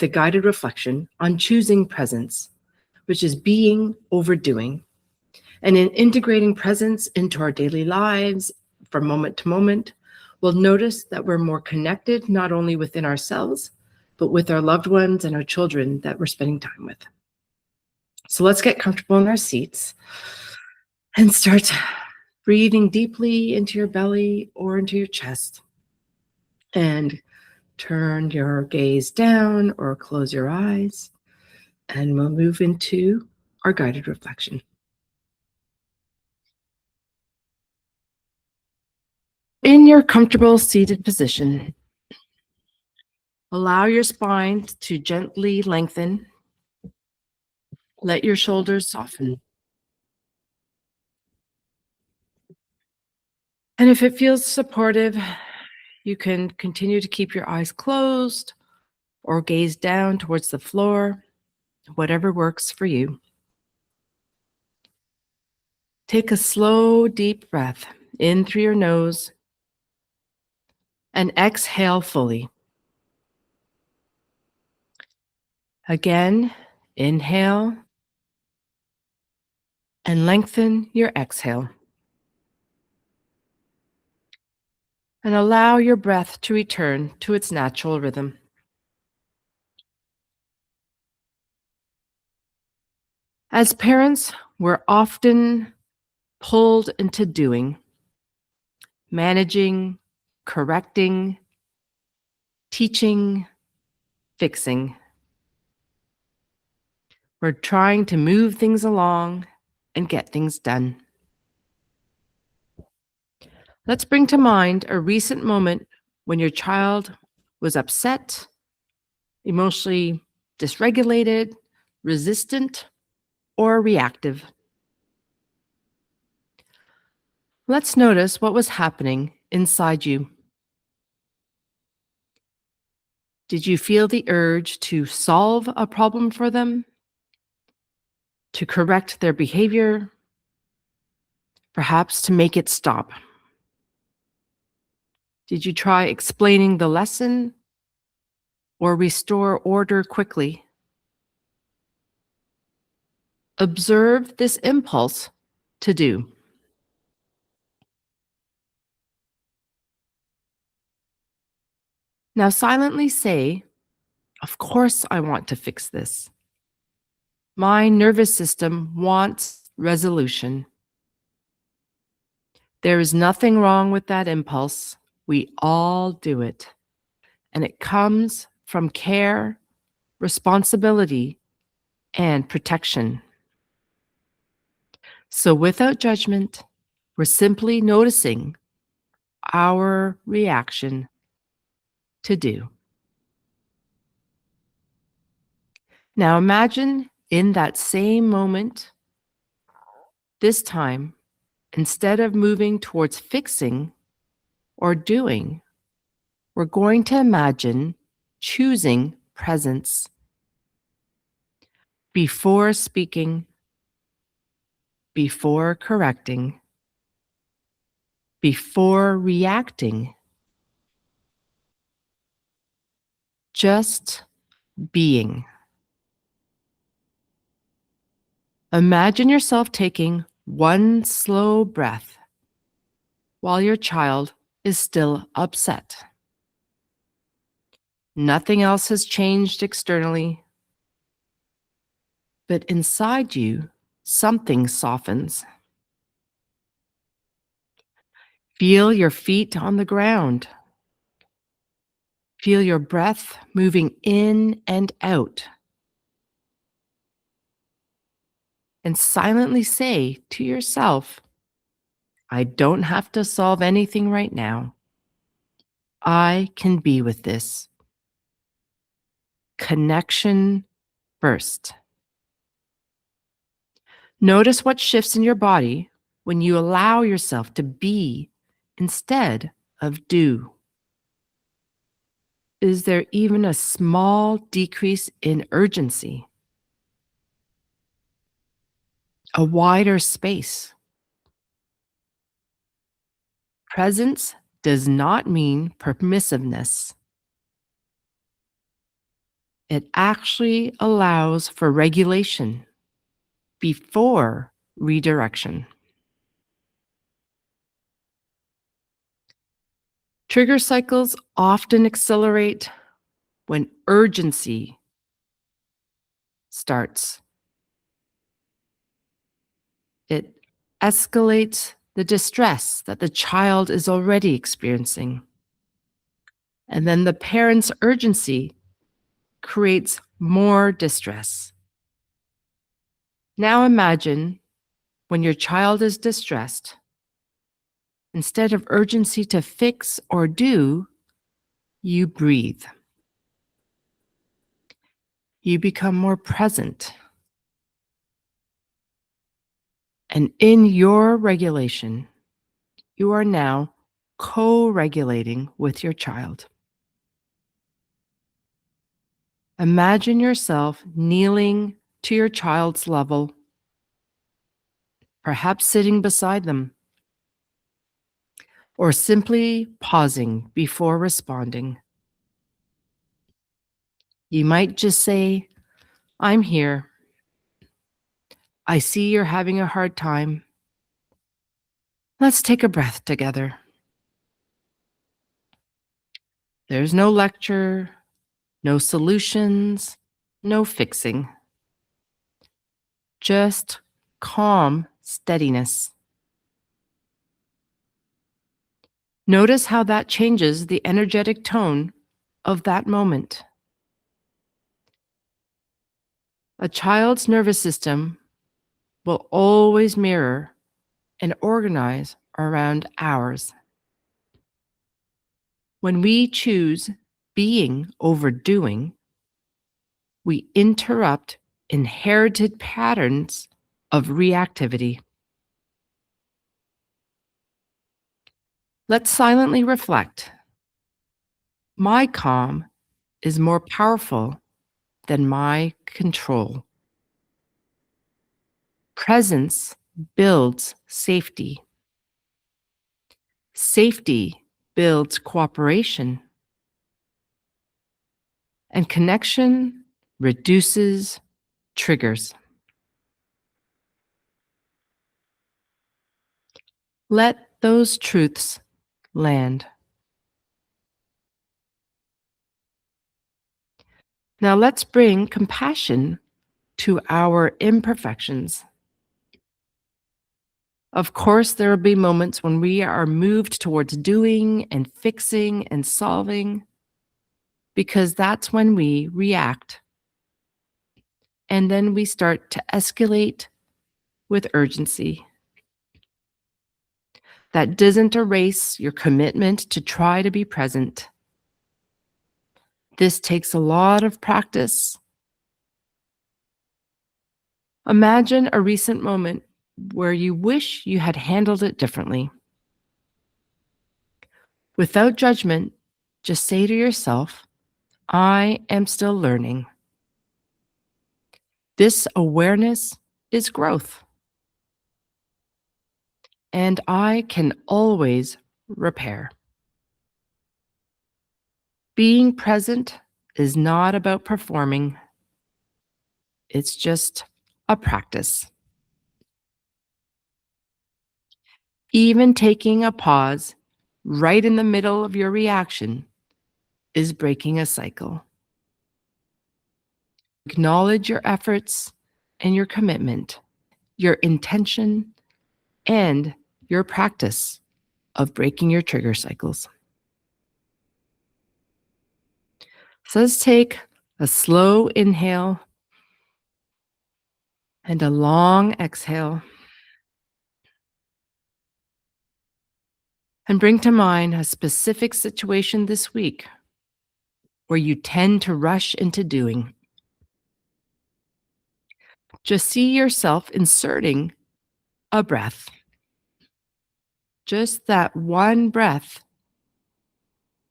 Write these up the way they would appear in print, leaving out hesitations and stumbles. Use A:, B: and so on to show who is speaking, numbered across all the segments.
A: a guided reflection on choosing presence, which is being over doing, and in integrating presence into our daily lives from moment to moment, we'll notice that we're more connected not only within ourselves, but with our loved ones and our children that we're spending time with. So let's get comfortable in our seats and start breathing deeply into your belly or into your chest. And turn your gaze down or close your eyes, and we'll move into our guided reflection. In your comfortable seated position, allow your spine to gently lengthen. Let your shoulders soften. And if it feels supportive, you can continue to keep your eyes closed or gaze down towards the floor, whatever works for you. Take a slow, deep breath in through your nose and exhale fully. Again, inhale and lengthen your exhale. And allow your breath to return to its natural rhythm. As parents, we're often pulled into doing, managing, correcting, teaching, fixing. We're trying to move things along and get things done. Let's bring to mind a recent moment when your child was upset, emotionally dysregulated, resistant, or reactive. Let's notice what was happening inside you. Did you feel the urge to solve a problem for them? To correct their behavior? Perhaps to make it stop? Did you try explaining the lesson or restore order quickly? Observe this impulse to do. Now silently say, "Of course I want to fix this. My nervous system wants resolution." There is nothing wrong with that impulse. We all do it. And it comes from care, responsibility, and protection. So without judgment, we're simply noticing our reaction to do. Now imagine in that same moment, this time, instead of moving towards fixing or doing, we're going to imagine choosing presence. Before speaking, before correcting, before reacting, just being. Imagine yourself taking one slow breath while your child is still upset. Nothing else has changed externally, but inside you, something softens. Feel your feet on the ground. Feel your breath moving in and out. And silently say to yourself, "I don't have to solve anything right now. I can be with this." Connection first. Notice what shifts in your body when you allow yourself to be instead of do. Is there even a small decrease in urgency? A wider space? Presence does not mean permissiveness. It actually allows for regulation before redirection. Trigger cycles often accelerate when urgency starts. It escalates the distress that the child is already experiencing. And then the parent's urgency creates more distress. Now imagine when your child is distressed, instead of urgency to fix or do, you breathe. You become more present. And in your regulation, you are now co-regulating with your child. Imagine yourself kneeling to your child's level, perhaps sitting beside them, or simply pausing before responding. You might just say, "I'm here. I see you're having a hard time. Let's take a breath together." There's no lecture, no solutions, no fixing. Just calm steadiness. Notice how that changes the energetic tone of that moment. A child's nervous system will always mirror and organize around ours. When we choose being over doing, we interrupt inherited patterns of reactivity. Let's silently reflect. My calm is more powerful than my control. Presence builds safety. Safety builds cooperation. And connection reduces triggers. Let those truths land. Now let's bring compassion to our imperfections. Of course, there will be moments when we are moved towards doing and fixing and solving, because that's when we react. And then we start to escalate with urgency. That doesn't erase your commitment to try to be present. This takes a lot of practice. Imagine a recent moment where you wish you had handled it differently. Without judgment, just say to yourself, "I am still learning." This awareness is growth, and I can always repair. Being present is not about performing. It's just a practice. Even taking a pause right in the middle of your reaction is breaking a cycle. Acknowledge your efforts and your commitment, your intention, and your practice of breaking your trigger cycles. So let's take a slow inhale and a long exhale, and bring to mind a specific situation this week where you tend to rush into doing. Just see yourself inserting a breath. Just that one breath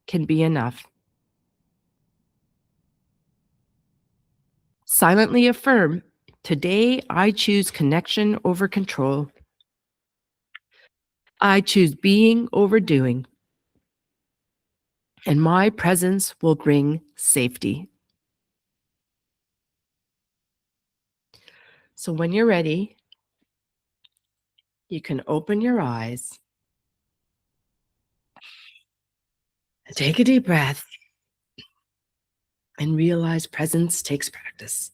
A: can be enough. Silently affirm, "Today I choose connection over control. I choose being over doing, and my presence will bring safety." So when you're ready, you can open your eyes, take a deep breath, and realize presence takes practice.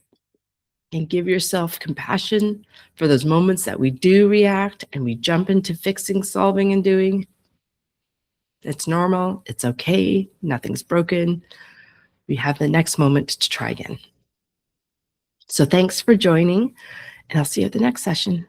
A: And give yourself compassion for those moments that we do react and we jump into fixing, solving, and doing. It's normal. It's okay. Nothing's broken. We have the next moment to try again. So thanks for joining, and I'll see you at the next session.